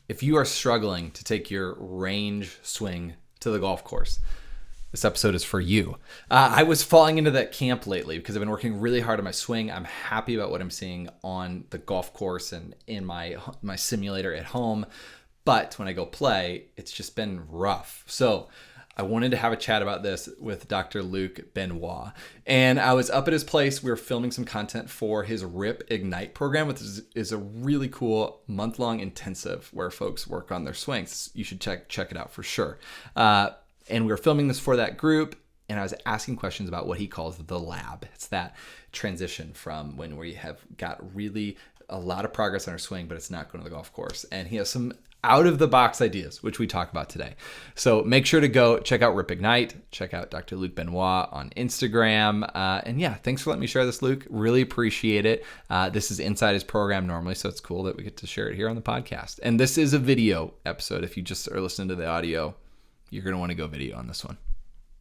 If you are struggling to take your range swing to the golf course, this episode is for you. I was falling into that camp lately because I've been working really hard on my swing. I'm happy about what I'm seeing on the golf course and in my simulator at home. But when I go play, it's just been rough. So I wanted to have a chat about this with Dr. Luc Benoit. And I was up at his place. We were filming some content for his RIP Ignite program, which is a really cool month-long intensive where folks work on their swings. You should check it out for sure. And we were filming this for that group, and I was asking questions about what he calls the lab. It's that transition from when we have got really a lot of progress on our swing, but it's not going to the golf course. And he has some out-of-the-box ideas, which we talk about today. So make sure to go check out RIP Ignite, check out Dr. Luc Benoit on Instagram. And yeah, thanks for letting me share this, Luc. Really appreciate it. This is inside his program normally, so it's cool that we get to share it here on the podcast. And this is a video episode. If you just are listening to the audio, you're going to want to go video on this one.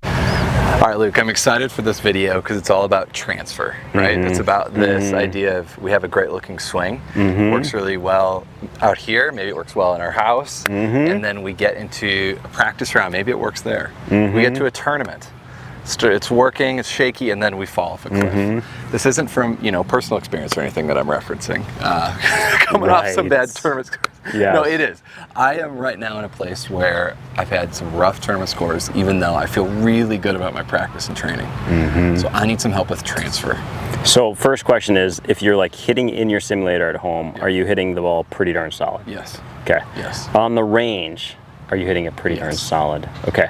All right, Luc, I'm excited for this video because it's all about transfer, right? It's about this idea of we have a great looking swing, works really well out here, maybe it works well in our house, and then we get into a practice round, maybe it works there. We get to a tournament. It's working, it's shaky, and then we fall off a cliff. This isn't from personal experience or anything that I'm referencing. Coming off some bad tournaments. Yes. No, it is. I am right now in a place where I've had some rough tournament scores, even though I feel really good about my practice and training. So I need some help with transfer. So first question is, if you're like hitting in your simulator at home, are you hitting the ball pretty darn solid? Yes. Okay. Yes. On the range, are you hitting it pretty darn solid? Okay.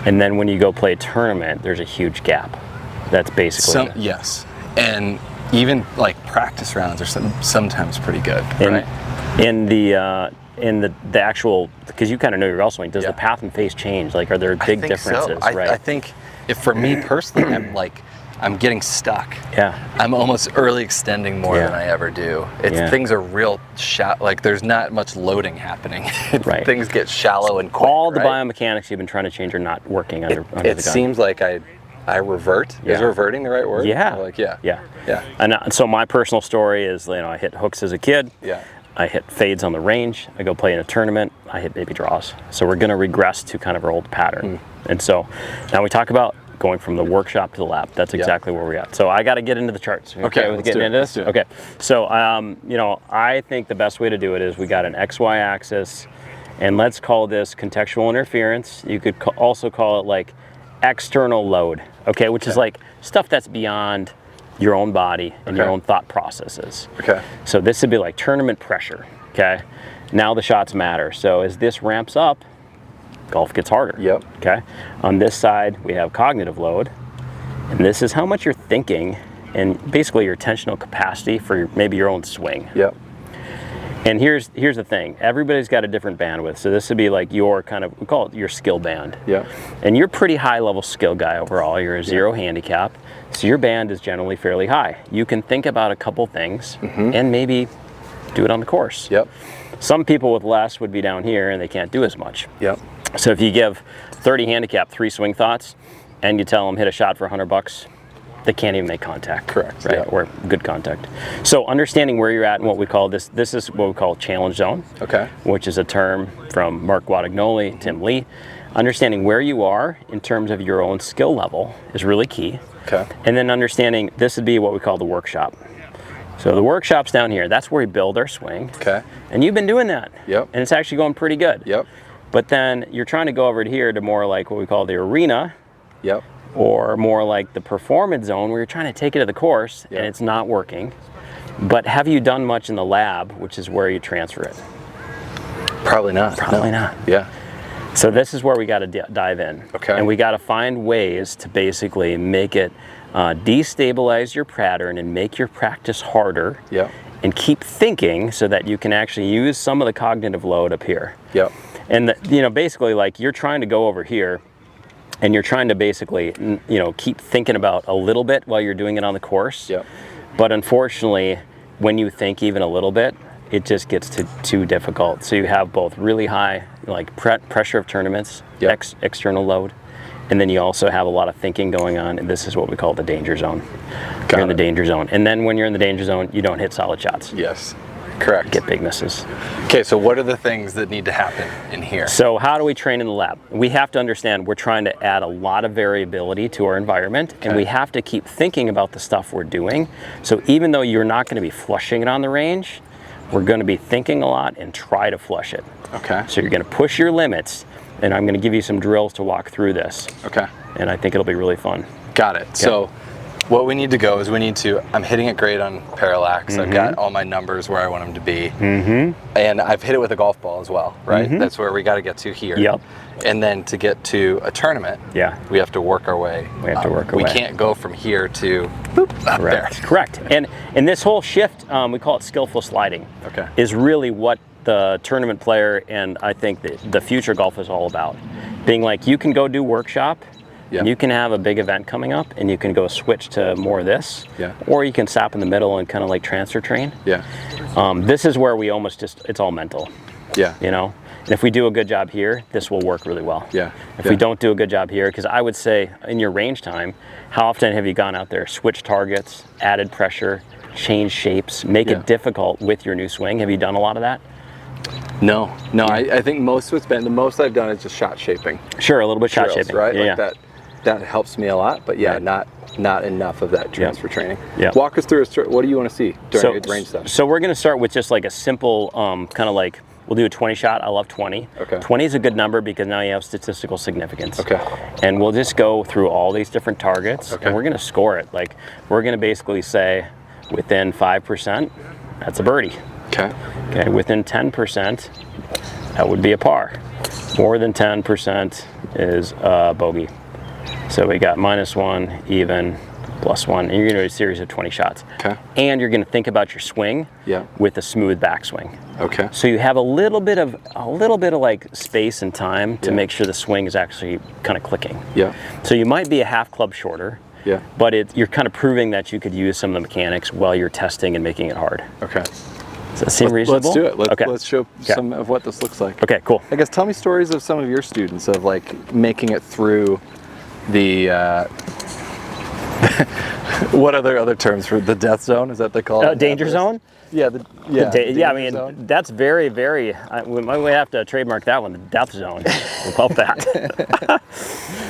And then when you go play a tournament, there's a huge gap. That's basically yes. And even like practice rounds are sometimes pretty good, right? In the actual, because you kind of know your golf swing, does the path and face change? Like, are there big differences? So. Right? I think if for me personally, I'm getting stuck. Yeah. I'm almost early extending more than I ever do. Things are real like there's not much loading happening. Right. Things get shallow and quick. All the biomechanics you've been trying to change are not working under the gun. It seems like I revert. Is reverting the right word? Yeah. Yeah. And so my personal story is, I hit hooks as a kid. Yeah. I hit fades on the range. I go play in a tournament. I hit baby draws. So we're going to regress to kind of our old pattern. And so now we talk about going from the workshop to the lab. That's exactly where we're at. So I got to get into the charts. Okay, with getting into this? Okay. So, I think the best way to do it is we got an XY axis, and let's call this contextual interference. You could also call it like external load, which is like stuff that's beyond your own body and your own thought processes. Okay. So this would be like tournament pressure, Now the shots matter. So as this ramps up, golf gets harder. Yep. Okay. On this side, we have cognitive load, and this is how much you're thinking and basically your attentional capacity for maybe your own swing. Yep. And here's the thing. Everybody's got a different bandwidth. So this would be like your we call it your skill band. Yeah. And you're a pretty high level skill guy overall. You're a 0 handicap. So your band is generally fairly high. You can think about a couple things and maybe do it on the course. Yep. Some people with less would be down here and they can't do as much. Yep. So if you give 30 handicap 3 swing thoughts and you tell them hit a shot for $100, they can't even make contact. Correct. Right? Yeah. Or good contact. So understanding where you're at and what we call this is what we call challenge zone. Okay. Which is a term from Mark Guadagnoli, Tim Lee. Understanding where you are in terms of your own skill level is really key. Okay. And then understanding this would be what we call the workshop. So the workshop's down here. That's where we build our swing. Okay. And you've been doing that. Yep. And it's actually going pretty good. Yep. But then you're trying to go over here to more like what we call the arena. Yep. Or more like the performance zone where you're trying to take it to the course and it's not working. But have you done much in the lab, which is where you transfer it? Probably not. Probably not. Yeah. So this is where we got to dive in. Okay. And we got to find ways to basically make it destabilize your pattern and make your practice harder. Yep. And keep thinking so that you can actually use some of the cognitive load up here. Yep. And basically like you're trying to go over here and you're trying to basically, keep thinking about a little bit while you're doing it on the course. Yep. But unfortunately, when you think even a little bit, it just gets too difficult. So you have both really high like pressure of tournaments, external load, and then you also have a lot of thinking going on, and this is what we call the danger zone. You're in the danger zone. And then when you're in the danger zone, you don't hit solid shots. Yes. Correct. get big misses. Okay, so what are the things that need to happen in here? So how do we train in the lab? We have to understand we're trying to add a lot of variability to our environment, and we have to keep thinking about the stuff we're doing. So even though you're not going to be flushing it on the range, we're going to be thinking a lot and try to flush it. Okay. So you're going to push your limits, and I'm going to give you some drills to walk through this. Okay. And I think it'll be really fun. Got it. So what we need to go is I'm hitting it great on parallax. I've got all my numbers where I want them to be. And I've hit it with a golf ball as well, right? That's where we got to get to here. Yep. And then to get to a tournament, we have to work our way. We can't go from here to up there. Correct. And this whole shift, we call it skillful sliding, is really what the tournament player and I think the future golf is all about. Being like, you can go do workshop, and you can have a big event coming up, and you can go switch to more of this, or you can stop in the middle and kind of like transfer train. This is where we almost it's all mental. You know, and if we do a good job here, this will work really well. If we don't do a good job here, because I would say in your range time, how often have you gone out there, switched targets, added pressure, changed shapes, make it difficult with your new swing? Have you done a lot of that? No. I think the most I've done is just shot shaping. Sure, a little bit shot shaping, right? That helps me a lot, but not enough of that transfer training. Walk us through what do you want to see during range stuff? So we're going to start with just like a simple kind of like, we'll do a 20 shot. I love 20. 20 is a good number because now you have statistical significance. And we'll just go through all these different targets and we're going to score it. Like we're going to basically say within 5%, that's a birdie. Okay, within 10%, that would be a par. More than 10% is a bogey. So we got -1, even, +1, and you're gonna do a series of 20 shots. And you're gonna think about your swing with a smooth backswing. So you have a little bit of like space and time to make sure the swing is actually kind of clicking. So you might be a half club shorter, but you're kind of proving that you could use some of the mechanics while you're testing and making it hard. Does that seem reasonable? Let's do it. Let's show some of what this looks like. Okay, cool. I guess tell me stories of some of your students of like making it through the what other terms for the death zone? Is that they call it? Danger zone? Yeah, I mean, that's very, we might have to trademark that one, the death zone. We'll call that.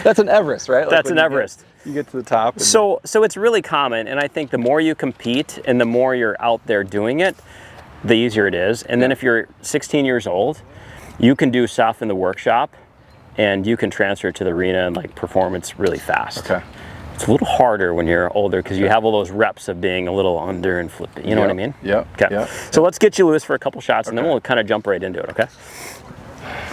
That's an Everest, right? That's an Everest. You get to the top. So it's really common, and I think the more you compete and the more you're out there doing it, the easier it is. And then if you're 16 years old, you can do stuff in the workshop and you can transfer to the arena and like performance really fast. It's a little harder when you're older because you have all those reps of being a little under and flipping. You know what I mean? So let's get you loose for a couple shots and then we'll kind of jump right into it, okay?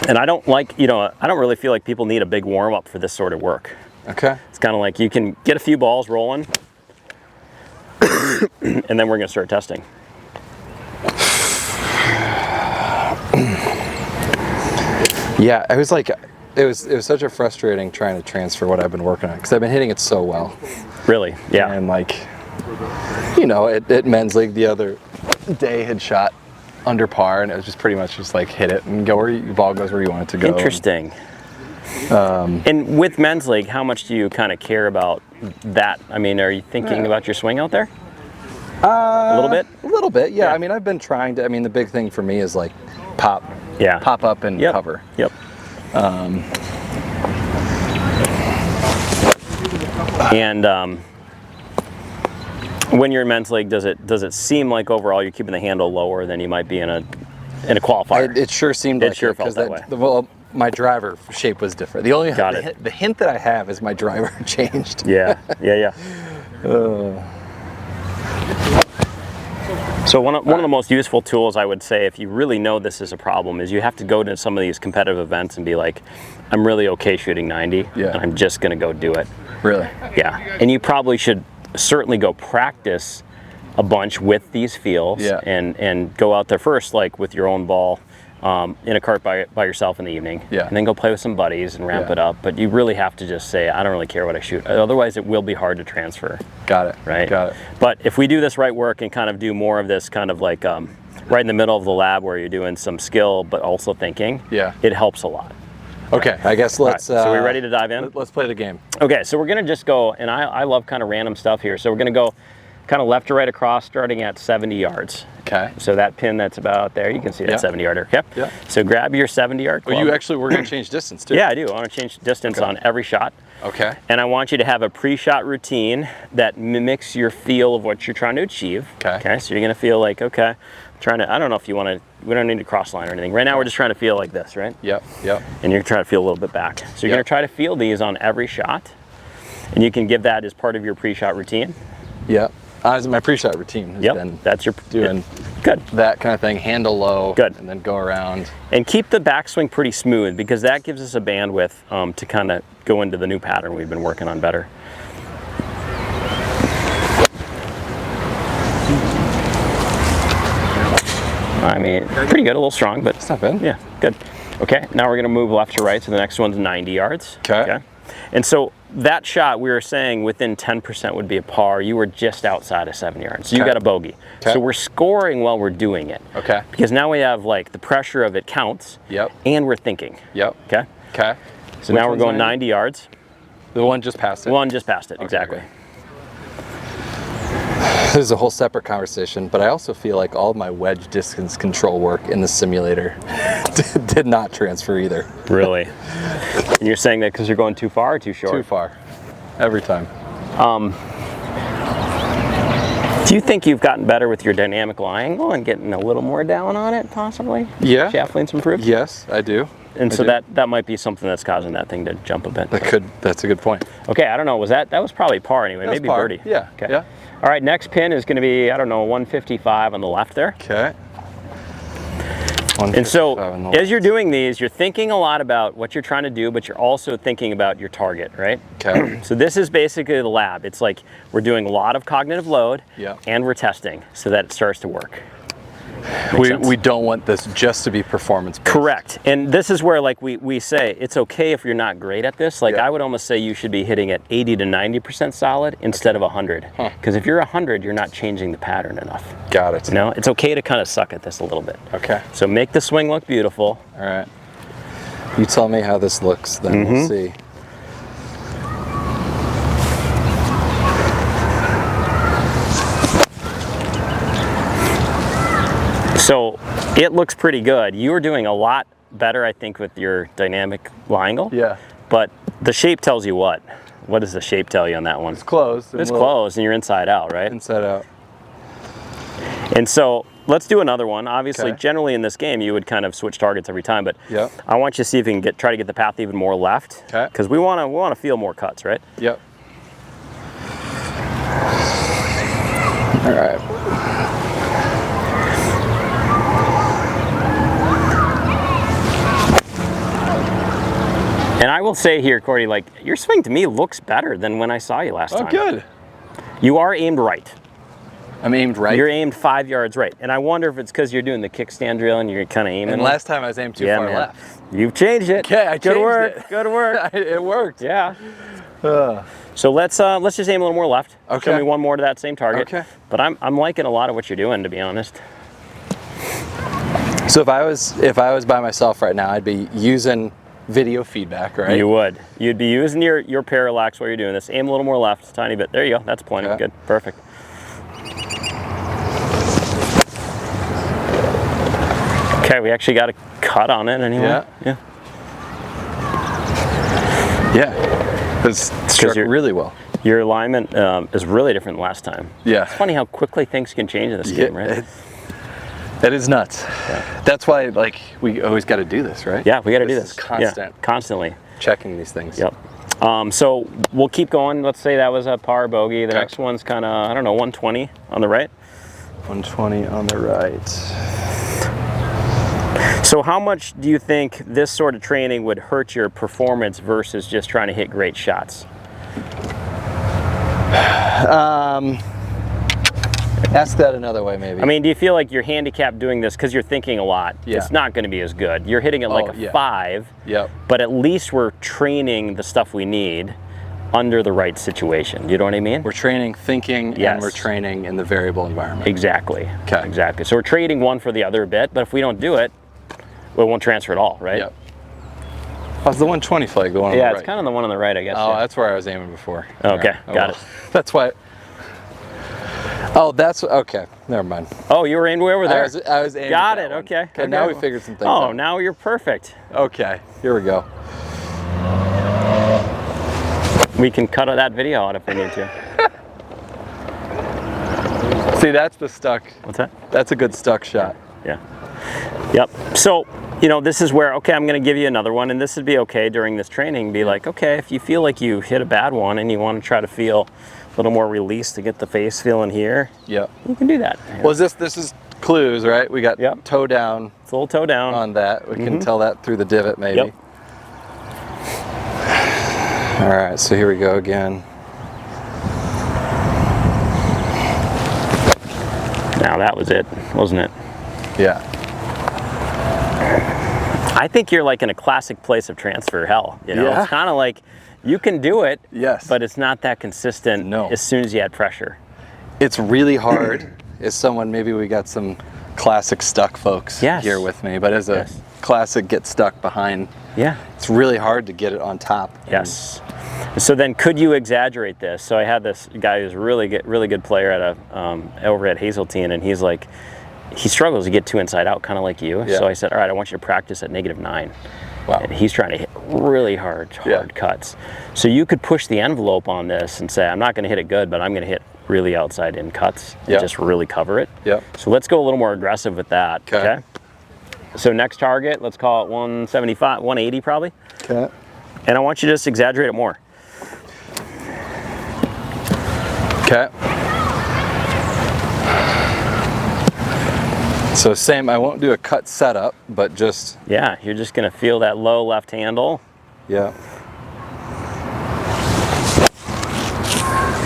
And I don't really feel like people need a big warm up for this sort of work. It's kind of like you can get a few balls rolling and then we're gonna start testing. I was like, it was such a frustrating trying to transfer what I've been working on because I've been hitting it so well. Really? Yeah. And like, you know, at men's league the other day had shot under par and it was just pretty much just like hit it and go where the ball goes where you want it to go. Interesting. And with men's league, how much do you kind of care about that? I mean, are you thinking about your swing out there? A little bit? A little bit, yeah. I mean, I've been trying to, the big thing for me is like pop up and cover. And when you're in men's league, does it seem like overall you're keeping the handle lower than you might be in a qualifier? It sure seemed like it felt that way. Well, my driver shape was different. The only the hint that I have is my driver changed. So one of the most useful tools I would say if you really know this is a problem is you have to go to some of these competitive events and be like, I'm really okay shooting 90 and I'm just gonna go do it. Really? Yeah. And you probably should certainly go practice a bunch with these feels and go out there first like with your own ball in a cart by yourself in the evening and then go play with some buddies and ramp it up. But you really have to just say, I don't really care what I shoot. Otherwise it will be hard to transfer. Got it. Right? Got it. But if we do this right work and kind of do more of this kind of like right in the middle of the lab where you're doing some skill but also thinking, it helps a lot. Okay, I guess let's... so are we ready to dive in? Let's play the game. Okay, so we're gonna just go, and I love kind of random stuff here. So we're gonna go kind of left to right across starting at 70 yards. Okay. So that pin that's about there, you can see that Yeah. 70-yarder. Okay. Yeah. So grab your 70-yard club. Well, you actually were going to change distance too. Yeah, I do. I want to change distance Okay. on every shot. Okay. And I want you to have a pre-shot routine that mimics your feel of what you're trying to achieve. Okay. So you're going to feel like, okay, trying to, I don't know if you want to, we don't need to cross line or anything. Right now we're just trying to feel like this, right? Yep. Yep. And you're trying to feel a little bit back. So you're going to try to feel these on every shot. And you can give that as part of your pre-shot routine. Yep. My pre-shot routine has been that's your doing good. That kind of thing, handle low, Good. and then go around. And keep the backswing pretty smooth, because that gives us a bandwidth to kind of go into the new pattern we've been working on better. I mean, pretty good, a little strong, but It's not bad. yeah, good. Okay, now we're gonna move left to right, so the next one's 90 yards. Okay. And so that shot, we were saying within 10% would be a par. You were just outside of 7 yards, so you Okay. got a bogey. Okay. So we're scoring while we're doing it. Okay. Because now we have like the pressure of it counts. Yep. And we're thinking. Yep. Okay. Okay. So Which now we're one's going 90 yards. The one just passed it. One just passed it, exactly. okay. This is a whole separate conversation, but I also feel like all of my wedge distance control work in the simulator did not transfer either. Really? And you're saying that because you're going too far or too short? Too far. Every time. Do you think you've gotten better with your dynamic lie angle and getting a little more down on it, possibly? Yeah. Shaft length's improved? Yes, I do. And I so do. that might be something that's causing that thing to jump a bit. That's a good point. Okay, I don't know. That was probably par anyway, That's maybe par. birdie. Yeah. Okay. Yeah. All right, next pin is going to be, I don't know, 155 on the left there. Okay. And so as you're doing these, you're thinking a lot about what you're trying to do, but you're also thinking about your target, right? Okay. So this is basically the lab. It's like we're doing a lot of cognitive load, Yeah. and we're testing so that it starts to work. We don't want this just to be performance-based. Correct. And this is where, like, we say it's okay if you're not great at this. Like, Yeah. I would almost say you should be hitting at 80 to 90% solid instead of 100. Because if you're 100, you're not changing the pattern enough. Got it. You know, it's okay to kind of suck at this a little bit. Okay. So make the swing look beautiful. All right. You tell me how this looks, then we'll see. So it looks pretty good. You were doing a lot better, I think, with your dynamic lie angle. Yeah. But the shape tells you what? What does the shape tell you on that one? It's closed. It's closed and you're inside out, right? Inside out. And so let's do another one. Obviously, Okay. generally in this game, you would kind of switch targets every time, but Yep. I want you to see if you can try to get the path even more left. Okay. Because we want to feel more cuts, right? Yep. All right. And I will say here, Cordy, like, your swing to me looks better than when I saw you last Oh, time. good. You are aimed right. I'm aimed right. You're aimed 5 yards right. And I wonder if it's because you're doing the kickstand drill and you're kind of aiming. And last time I was aimed too far man. left. You've changed it. Okay, I Good changed work. it. Good work. It worked. Yeah. So let's just aim a little more left. Okay. Show me one more to that same target. Okay. But I'm liking a lot of what you're doing, to be honest. So if I was by myself right now, I'd be using video feedback, right? You would. You'd be using your parallax while you're doing this. Aim a little more left, a tiny bit. There you go. That's plenty. Okay. Good. Perfect. Okay, we actually got a cut on it anyway. Yeah. Yeah. Yeah. It's struck you're- really well. Your alignment is really different than last time. Yeah. It's funny how quickly things can change in this game, right? It is nuts. Yeah. That's why, like, we always got to do this, right? Yeah, we got to do this. Is constant. Yeah, constantly. Checking these things. Yep. So we'll keep going. Let's say that was a par bogey. The Okay. next one's kind of, I don't know, 120 on the right. 120 on the right. So how much do you think this sort of training would hurt your performance versus just trying to hit great shots? Ask that another way, maybe. I mean, do you feel like you're handicapped doing this because you're thinking a lot? Yeah. It's not going to be as good. You're hitting it like Oh, a yeah. 5, Yep. but at least we're training the stuff we need under the right situation. You know what I mean? We're training thinking Yes. and we're training in the variable environment. Exactly. Okay. Exactly. So we're trading one for the other a bit, but if we don't do it, we won't transfer at all, right? Yep. How's the 120 flag, the one on Yeah, the it's right? kind of the one on the right, I guess. Oh, yeah. that's where I was aiming before. Okay, All right. got it. That's why. Oh, that's okay. Never mind. Oh, you were aimed way over there. I was aiming Got at it. that one. Okay. Okay. Now we figured some things out. Oh, now you're perfect. Okay. Here we go. We can cut that video out if we need to. See, that's the stuck. What's that? That's a good stuck shot. Yeah. Yep. So, this is where, okay, I'm going to give you another one, and this would be okay during this training. Be like, okay, if you feel like you hit a bad one and you want to try to feel a little more release to get the face feeling here, yep, you can do that. Well, this is clues, right? We got toe down. It's a little toe down on that. We can tell that through the divot, maybe. Yep. All right, so here we go again. Now that was it, wasn't it? Yeah. I think you're like in a classic place of transfer hell. Yeah. It's kind of like you can do it, yes, but it's not that consistent. No. As soon as you add pressure. It's really hard. As someone, maybe we got some classic stuck folks here with me, but as a classic get stuck behind, it's really hard to get it on top. Yes. So then, could you exaggerate this? So I had this guy who's really good player at over at Hazeltine, and he's like, he struggles to get two inside out, kind of like you. So I said, all right, I want you to practice at -9. Wow. And he's trying to hit really hard cuts. So you could push the envelope on this and say, I'm not going to hit it good, but I'm going to hit really outside in cuts and just really cover it. So let's go a little more aggressive with that. Okay. So next target, let's call it 175, 180 probably. Okay. And I want you to just exaggerate it more. Okay. So same, I won't do a cut setup, but just... Yeah, you're just gonna feel that low left handle. Yeah.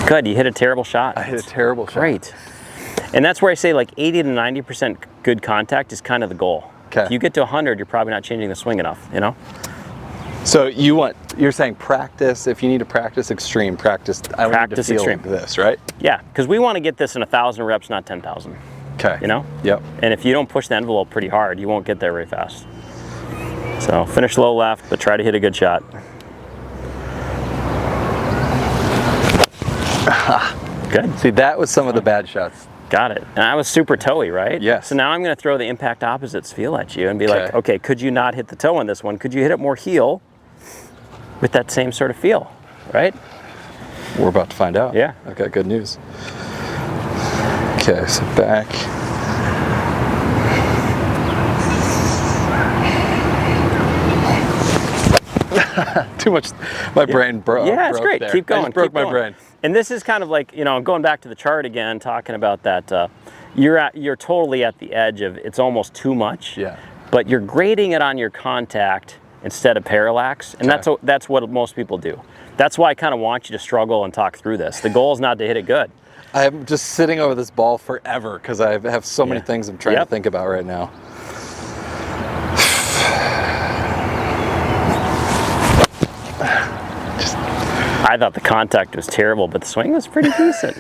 Good, you hit a terrible shot. I hit a terrible shot. Great. And that's where I say like 80 to 90% good contact is kind of the goal. Okay. If you get to 100, you're probably not changing the swing enough, So you're saying practice, if you need to practice extreme, practice I need to feel extreme. This, right? Yeah, because we want to get this in 1,000 reps, not 10,000. Okay. Yep. And if you don't push the envelope pretty hard, you won't get there very fast. So finish low left, but try to hit a good shot. Good. See, that was some of the bad shots. Got it. And I was super toey, right? Yes. So now I'm going to throw the impact opposites feel at you and be like, okay, could you not hit the toe on this one? Could you hit it more heel with that same sort of feel, right? We're about to find out. Yeah. Okay, good news. Okay, so back. Too much. My brain broke. Yeah, it's great. There. Keep going. I just broke keep going. my brain. And this is kind of like, going back to the chart again, talking about that. You're totally at the edge of it's almost too much. Yeah. But you're grading it on your contact instead of parallax, and that's what most people do. That's why I kind of want you to struggle and talk through this. The goal is not to hit it good. I'm just sitting over this ball forever because I have so many things I'm trying to think about right now. I thought the contact was terrible, but the swing was pretty decent,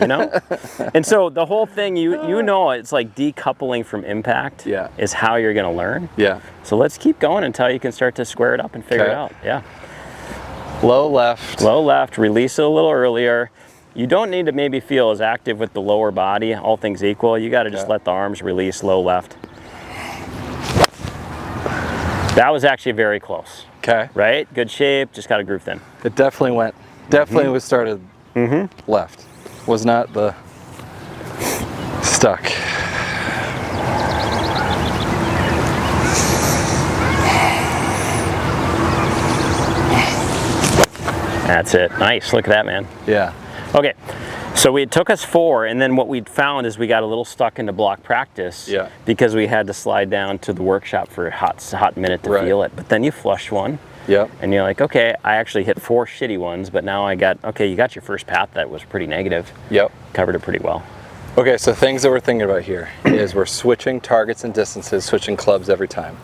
And so the whole thing, it's like decoupling from impact is how you're going to learn. Yeah. So let's keep going until you can start to square it up and figure it out. Yeah. Low left. Low left, release it a little earlier. You don't need to maybe feel as active with the lower body, all things equal. You got to just let the arms release low left. That was actually very close. Okay. Right? Good shape, just got to groove thin. It definitely went. Definitely was started left. Was not the stuck. That's it. Nice. Look at that, man. Yeah. Okay. So it took us 4, and then what we found is we got a little stuck into block practice because we had to slide down to the workshop for a hot minute to feel it. But then you flushed one. Yep. And you're like, okay, I actually hit 4 shitty ones, but now you got your first path that was pretty negative. Yep. Covered it pretty well. Okay, so things that we're thinking about here is we're switching targets and distances, switching clubs every time.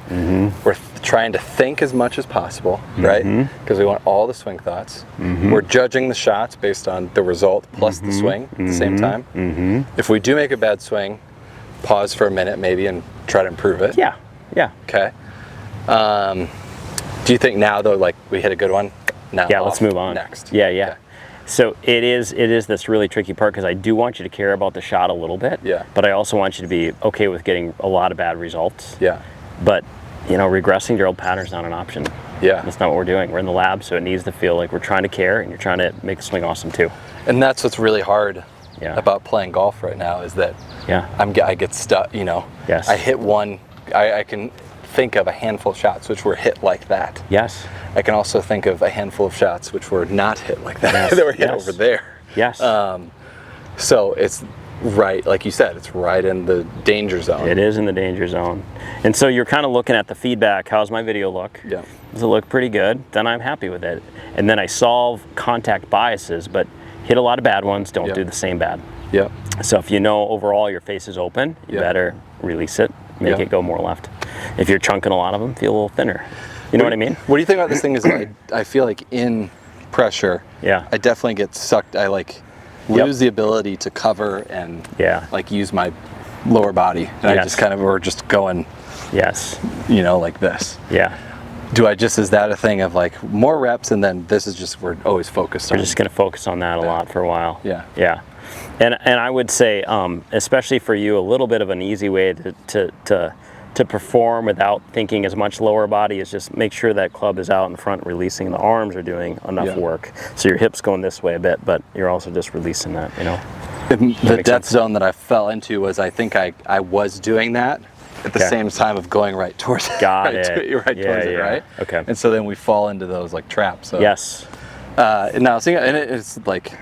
We're trying to think as much as possible, right? Because we want all the swing thoughts. We're judging the shots based on the result plus the swing at the same time. If we do make a bad swing, pause for a minute maybe and try to improve it. Yeah, yeah. Okay. Do you think now though, like we hit a good one? Now yeah, let's move on. Next. Yeah, yeah. Okay. So it is this really tricky part, because I do want you to care about the shot a little bit. Yeah. But I also want you to be okay with getting a lot of bad results. Yeah. But regressing to your old pattern is not an option. Yeah. That's not what we're doing. We're in the lab, so it needs to feel like we're trying to care, and you're trying to make the swing awesome too. And that's what's really hard about playing golf right now, is that I get stuck. Yes. I hit one. I can think of a handful of shots which were hit like that. Yes. I can also think of a handful of shots which were not hit like that. Yes. They were hit over there. Yes. So it's right, like you said, it's right in the danger zone. It is in the danger zone. And so you're kind of looking at the feedback. How's my video look? Yeah. Does it look pretty good? Then I'm happy with it. And then I solve contact biases, but hit a lot of bad ones. Don't do the same bad. Yep. So if you know overall your face is open, you better release it, make it go more left. If you're chunking a lot of them, feel a little thinner. You know what I mean? What do you think about this thing is I feel like in pressure, I definitely get sucked. I lose the ability to cover and use my lower body. And I just kind of, we're just going, like this. Yeah. Is that a thing of like more reps, and then this is just, we're always focused on? We're just going to focus on that a lot for a while. Yeah. Yeah. And I would say, especially for you, a little bit of an easy way to perform without thinking as much lower body is just make sure that club is out in front, releasing. The arms are doing enough work. So your hips going this way a bit, but you're also just releasing that, The death zone that I fell into was, I think I was doing that at the same time of going right towards it. Got it. Right? Okay. And so then we fall into those like traps. So. Yes. And now it's like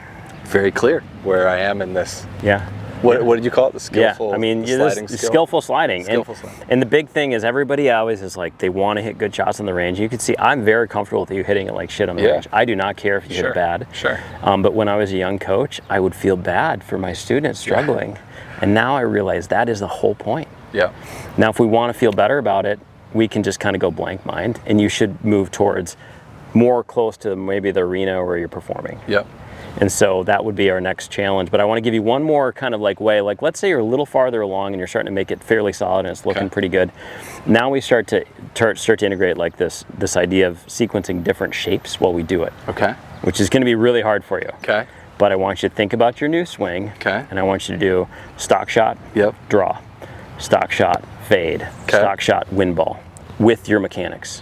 very clear where I am in this. Yeah. What did you call it? The skillful sliding skill? Skillful sliding. Skillful sliding. And the big thing is, everybody always is like, they want to hit good shots on the range. You can see I'm very comfortable with you hitting it like shit on the range. I do not care if you hit it bad. Sure. But when I was a young coach, I would feel bad for my students struggling. And now I realize that is the whole point. Yeah. Now, if we want to feel better about it, we can just kind of go blank mind, and you should move towards more close to maybe the arena where you're performing. Yep. And so that would be our next challenge. But I want to give you one more kind of like way. Like, let's say you're a little farther along and you're starting to make it fairly solid and it's looking pretty good. Now we start to integrate like this idea of sequencing different shapes while we do it. Okay. Which is going to be really hard for you. Okay. But I want you to think about your new swing. Okay. And I want you to do stock shot, draw, stock shot, fade, stock shot, wind ball with your mechanics.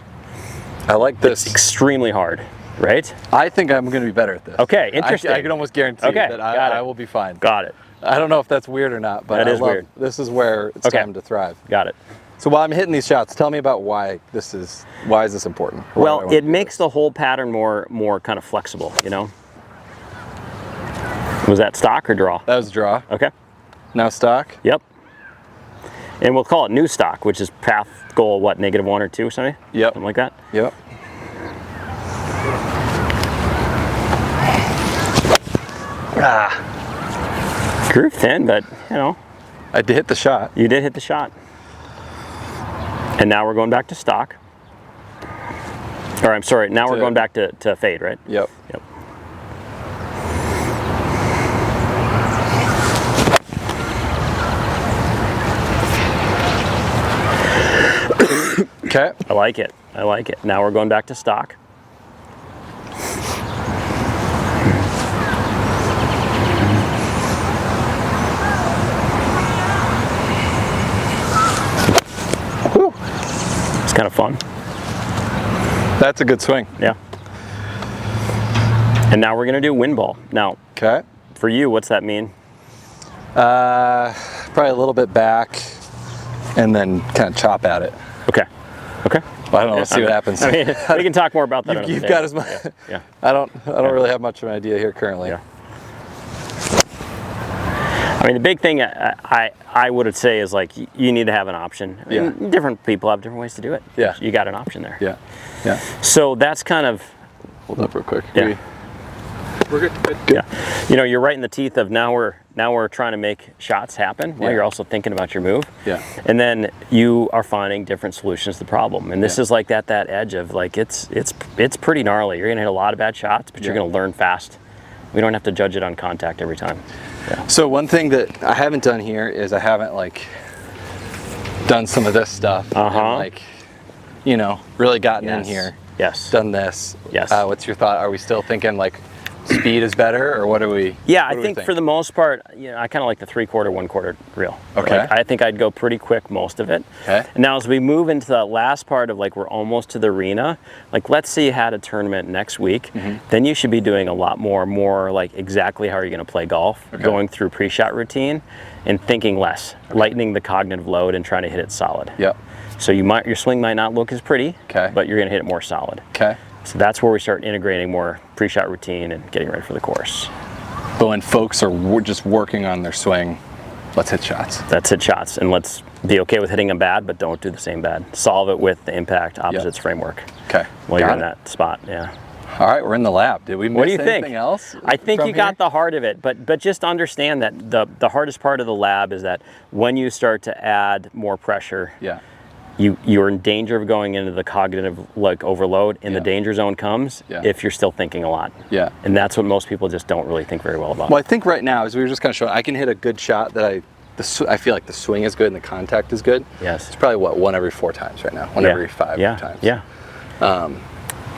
I like this. It's extremely hard. Right? I think I'm going to be better at this. Okay, interesting. I can almost guarantee that I will be fine. Got it. I don't know if that's weird or not, but that is weird. This is where it's time to thrive. Got it. So while I'm hitting these shots, tell me about why is this important? Well, it makes the whole pattern more kind of flexible, Was that stock or draw? That was draw. Okay. Now stock? Yep. And we'll call it new stock, which is path goal, what, -1 or 2 or something? Yep. Something like that? Yep. Grew thin, but I did hit the shot. You did hit the shot. And now we're going back to stock. Or I'm sorry, now we're going back to fade, right? Yep. Yep. Okay. I like it. I like it. Now we're going back to stock. Whew. It's kind of fun. That's a good swing. Yeah. And now we're going to do wind ball. Now, for you, what's that mean? Probably a little bit back and then kind of chop at it. Okay. Okay. Well, I don't know. Let's see what happens. I mean, we can talk more about that. You've got as much. Yeah. I don't really have much of an idea here currently. Yeah. I mean, the big thing I would say is like you need to have an option. I mean, different people have different ways to do it. Yeah. You got an option there. Yeah. Yeah. So that's kind of. Hold up real quick. Yeah. We're good. Yeah. You're right in the teeth of now we're trying to make shots happen while you're also thinking about your move. Yeah. And then you are finding different solutions to the problem. And this is like that edge of like it's pretty gnarly. You're gonna hit a lot of bad shots, but you're gonna learn fast. We don't have to judge it on contact every time. Yeah. So one thing that I haven't done here is I haven't like done some of this stuff. And, like, really gotten in here. Yes. Done this. Yes. What's your thought? Are we still thinking like speed is better, or what do we? Yeah, what I think for the most part, I kind of like the 3/4, 1/4 reel. Okay. Like, I think I'd go pretty quick most of it. Okay. And now as we move into that last part of like we're almost to the arena, like let's say you had a tournament next week, then you should be doing a lot more like exactly how you're going to play golf, going through pre-shot routine, and thinking less, lightening the cognitive load and trying to hit it solid. Yep. So your swing might not look as pretty, Okay. but you're going to hit it more solid. Okay. So that's where we start integrating more pre-shot routine and getting ready for the course. But when folks are just working on their swing, let's hit shots. Let's hit shots, and let's be okay with hitting them bad, but don't do the same bad. Solve it with the impact opposites framework. Okay. While you're in that spot, yeah. All right, we're in the lab. Did we miss anything else? I think you got the heart of it, but just understand that the hardest part of the lab is that when you start to add more pressure, you're in danger of going into the cognitive overload, and the danger zone comes if you're still thinking a lot. Yeah. And that's what most people just don't really think very well about. Well, I think right now, as we were just kind of showing, I can hit a good shot that I feel like the swing is good and the contact is good. Yes. It's probably one every 4 times right now, one every 5 times. Yeah.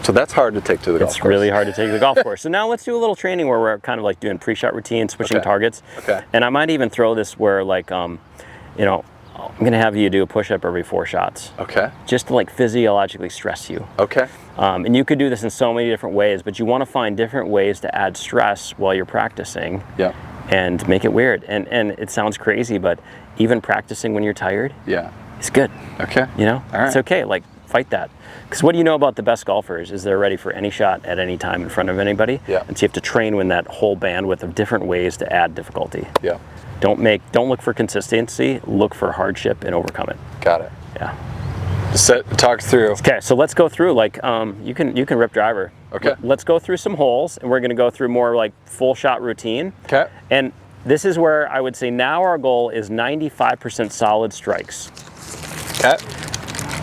So that's hard to take to the golf course. It's really hard to take to the golf course. So now let's do a little training where we're kind of like doing pre-shot routine, switching targets. Okay. And I might even throw this where like, I'm gonna have you do a push-up every 4 shots. Okay. Just to like physiologically stress you. Okay. And you could do this in so many different ways, but you want to find different ways to add stress while you're practicing. Yeah. And make it weird. And it sounds crazy, but even practicing when you're tired. Yeah. It's good. Okay. All right. It's okay. Like fight that. Because what do you know about the best golfers is they're ready for any shot at any time in front of anybody. Yeah. And so you have to train with that whole bandwidth of different ways to add difficulty. Yeah. Don't look for consistency, look for hardship and overcome it. Got it. Yeah. Just talk through. Okay, so let's go through like you can rip driver. Okay. Let's go through some holes, and we're going to go through more like full shot routine. Okay. And this is where I would say now our goal is 95% solid strikes. Okay.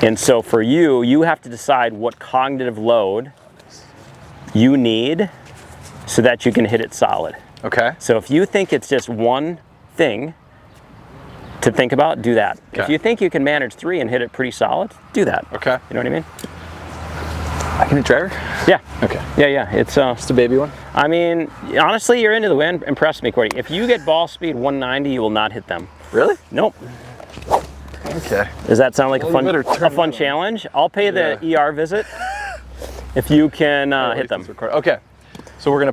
And so for you have to decide what cognitive load you need so that you can hit it solid. Okay. So if you think it's just one thing to think about, do that. Okay. If you think you can manage 3 and hit it pretty solid, do that. Okay. You know what I mean? I can hit driver? Yeah. Okay. Yeah. It's just a baby one? I mean, honestly, you're into the wind. Impress me, Cordy. If you get ball speed 190, you will not hit them. Really? Nope. Okay. Does that sound like a fun challenge? I'll pay the ER visit if you can hit them. Okay. So we're gonna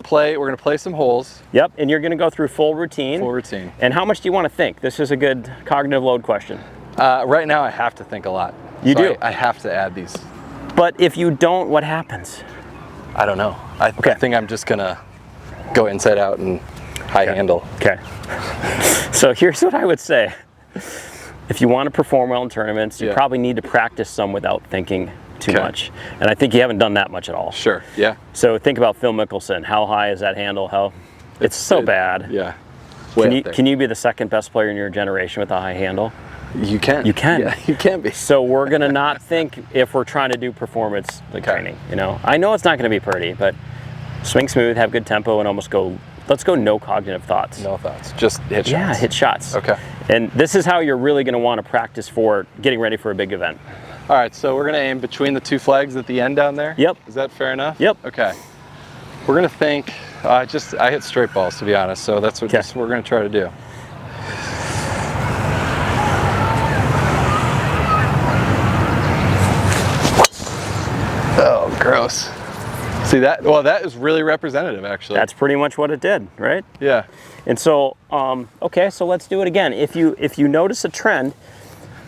play some holes. Yep, and you're gonna go through full routine. Full routine. And how much do you want to think? This is a good cognitive load question. Right now I have to think a lot. You do? I have to add these. But if you don't, what happens? I don't know. I think I'm just gonna go inside out and high handle. Okay. So here's what I would say. If you want to perform well in tournaments, you probably need to practice some without thinking too much. And I think you haven't done that much at all. Sure, yeah. So think about Phil Mickelson. How high is that handle? It's so bad. Yeah. Can you be the second best player in your generation with a high handle? You can. You can. Yeah, you can be. So we're going to not think if we're trying to do performance training, I know it's not going to be pretty, but swing smooth, have good tempo, and let's go no cognitive thoughts. No thoughts, just hit shots. Yeah, hit shots. Okay. And this is how you're really going to want to practice for getting ready for a big event. All right, so we're going to aim between the 2 flags at the end down there? Yep. Is that fair enough? Yep. Okay. We're going to think, I hit straight balls, to be honest, so that's what we're going to try to do. Oh, gross. See that? Well, that is really representative, actually. That's pretty much what it did, right? Yeah. And so, okay, so let's do it again. If you notice a trend,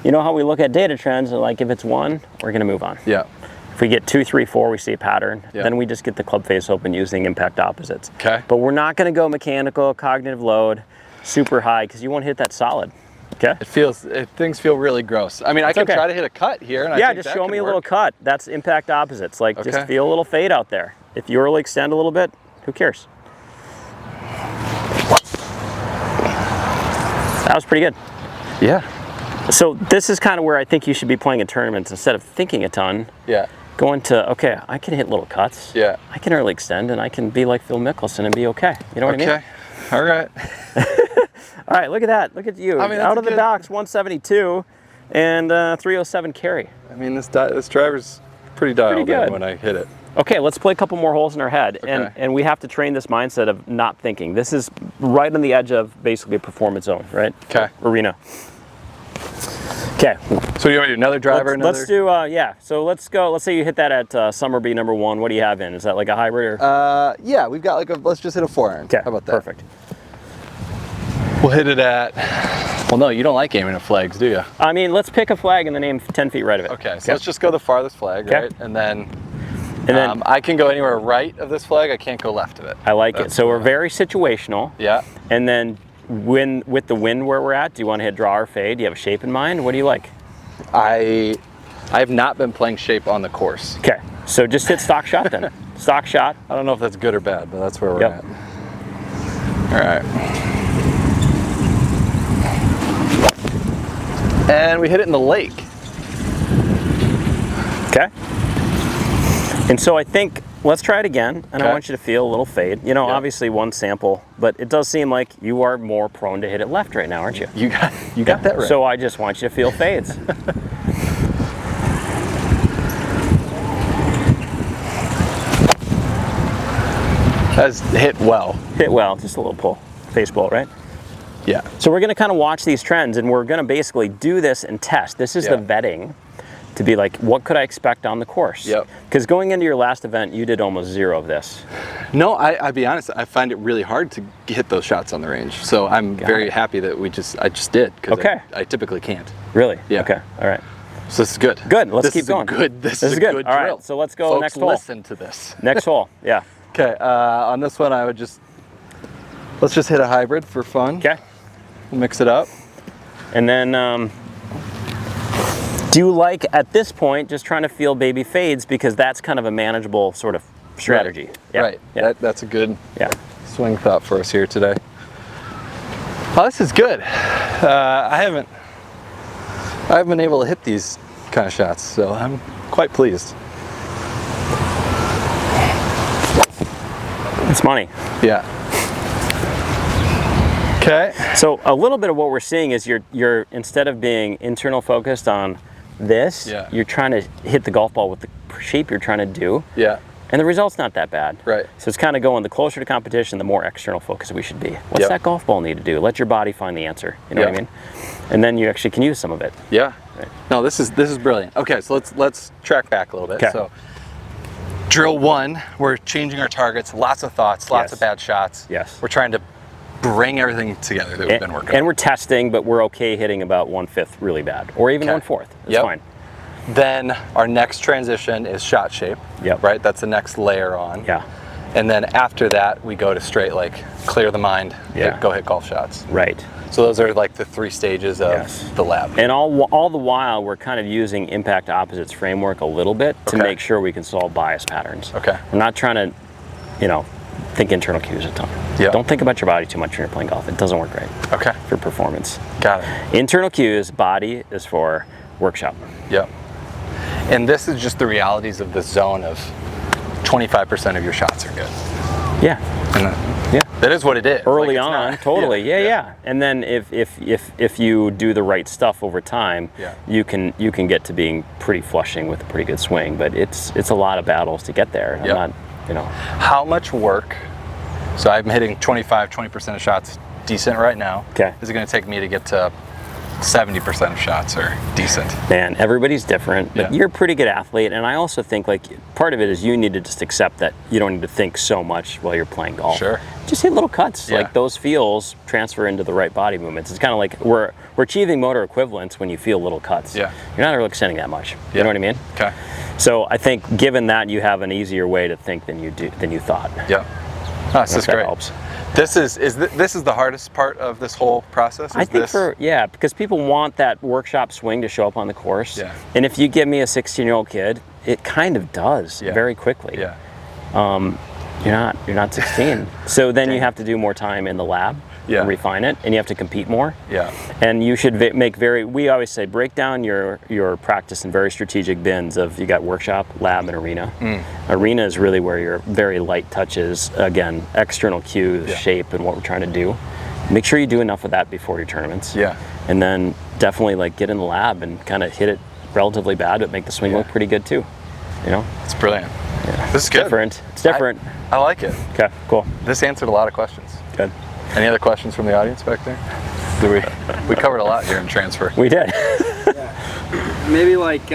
you know how we look at data trends, like if it's 1, we're gonna move on. Yeah. If we get 2, 3, 4, we see a pattern, Yeah. then we just get the club face open using impact opposites. Okay. But we're not gonna go mechanical, cognitive load, super high, because you won't hit that solid, okay? Things feel really gross. I mean, I can try to hit a cut here. And I think just show me a little cut. That's impact opposites. Like, just feel a little fade out there. If you really extend a little bit, who cares? That was pretty good. Yeah. So this is kind of where I think you should be playing in tournaments instead of thinking a ton. Yeah. Going to, okay, I can hit little cuts. Yeah. I can early extend, and I can be like Phil Mickelson and be okay. You know what I mean? Okay. All right. All right, look at that. Look at you. I mean, out of the docks, 172 and 307 carry. I mean, this driver's pretty dialed good. in when I hit it. Okay, let's play a couple more holes in our head. Okay. And we have to train this mindset of not thinking. This is right on the edge of basically a performance zone, right? Okay. Arena. Okay. So you want to do another driver? Let's do, yeah. So let's go. Let's say you hit that at Summer B number 1. What do you have in? Is that like a hybrid or? Yeah, we've got like let's just hit a 4-iron. Okay. How about that? Perfect. We'll hit it at, well, no, you don't like aiming at flags, do you? I mean, let's pick a flag and then aim 10 feet right of it. Okay, so let's just go the farthest flag, right? And then I can go anywhere right of this flag. I can't go left of it. I like it. So we're very situational. Yeah. And then with the wind where we're at, do you want to hit draw or fade? Do you have a shape in mind? What do you like? I have not been playing shape on the course. Okay, so just hit stock shot then. Stock shot. I don't know if that's good or bad, but that's where we're at. All right. And we hit it in the lake. Okay. And so I think, let's try it again, and I want you to feel a little fade. You know, obviously one sample, but it does seem like you are more prone to hit it left right now, aren't you? You got that right. So I just want you to feel fades. That's hit well. Hit well, just a little pull. Face pull, right? Yeah. So we're gonna kind of watch these trends, and we're gonna basically do this and test. This is the vetting to be like, what could I expect on the course? Yep. Because going into your last event, you did almost 0 of this. No, I'll be honest, I find it really hard to hit those shots on the range. So I'm very happy that I just did, because I typically can't. Really? Yeah. Okay, all right. So this is good. Good, let's keep going. This is a good drill. All right, so let's go Folks, next hole. listen to this. Next hole, yeah. Okay, on this one I would let's just hit a hybrid for fun. Okay. We'll mix it up. And then, do you like, at this point, just trying to feel baby fades, because that's kind of a manageable sort of strategy. Right. Yeah. Right. Yeah. That's a good swing thought for us here today. Oh, this is good. I haven't been able to hit these kind of shots, so I'm quite pleased. It's money. Yeah. Okay. So a little bit of what we're seeing is you're instead of being internal focused on this, you're trying to hit the golf ball with the shape you're trying to do. Yeah. And the result's not that bad. Right. So it's kind of going, the closer to competition, the more external focus we should be. What's that golf ball need to do? Let your body find the answer. You know what I mean? And then you actually can use some of it. Yeah. Right. No, this is brilliant. Okay, so let's track back a little bit. Okay. So drill 1, we're changing our targets, lots of thoughts, lots of bad shots. Yes. We're trying to bring everything together that we've been working on. And we're testing, but we're okay hitting about 1/5 really bad, or even 1/4. It's fine. Then our next transition is shot shape. Yep. Right? That's the next layer on. Yeah. And then after that, we go to straight, like, clear the mind, go hit golf shots. Right. So those are like the 3 stages of the lab. And all the while, we're kind of using impact opposites framework a little bit to make sure we can solve bias patterns. Okay. We're not trying to, think internal cues a ton. Yeah. Don't think about your body too much when you're playing golf. It doesn't work great. Okay. For performance. Got it. Internal cues, body is for workshop. Yep. And this is just the realities of this zone of 25% of your shots are good. Yeah. And that is what it is. Early on, totally. Yeah. And then if you do the right stuff over time, you can get to being pretty flushing with a pretty good swing. But it's a lot of battles to get there. I'm not, How much work? So I'm hitting 20% of shots decent right now. Okay. Is it going to take me to get to 70% of shots are decent? Man, everybody's different, but you're a pretty good athlete, and I also think like part of it is you need to just accept that you don't need to think so much while you're playing golf. Sure. Just hit little cuts. Like those feels transfer into the right body movements. It's kind of like we're achieving motor equivalence when you feel little cuts. Yeah. You're not really extending that much. You know what I mean? Okay. So I think given that, you have an easier way to think than you thought. Yeah. Oh, this is great. That helps. This is the hardest part of this whole process? I think because people want that workshop swing to show up on the course. Yeah. And if you give me a 16-year-old kid, it kind of does very quickly. Yeah. You're not 16. So then you have to do more time in the lab and refine it, and you have to compete more. Yeah. And you should we always say, break down your practice in very strategic bins of, you got workshop, lab, and arena. Arena is really where your very light touches, again, external cues, shape, and what we're trying to do. Make sure you do enough of that before your tournaments. Yeah. And then definitely get in the lab and kind of hit it relatively bad, but make the swing look pretty good too. You know, It's brilliant. yeah. This is good. Different. It's different. I like it. Okay, cool. This answered a lot of questions. Good. Any other questions from the audience back there? We covered a lot here in transfer. We did. Maybe like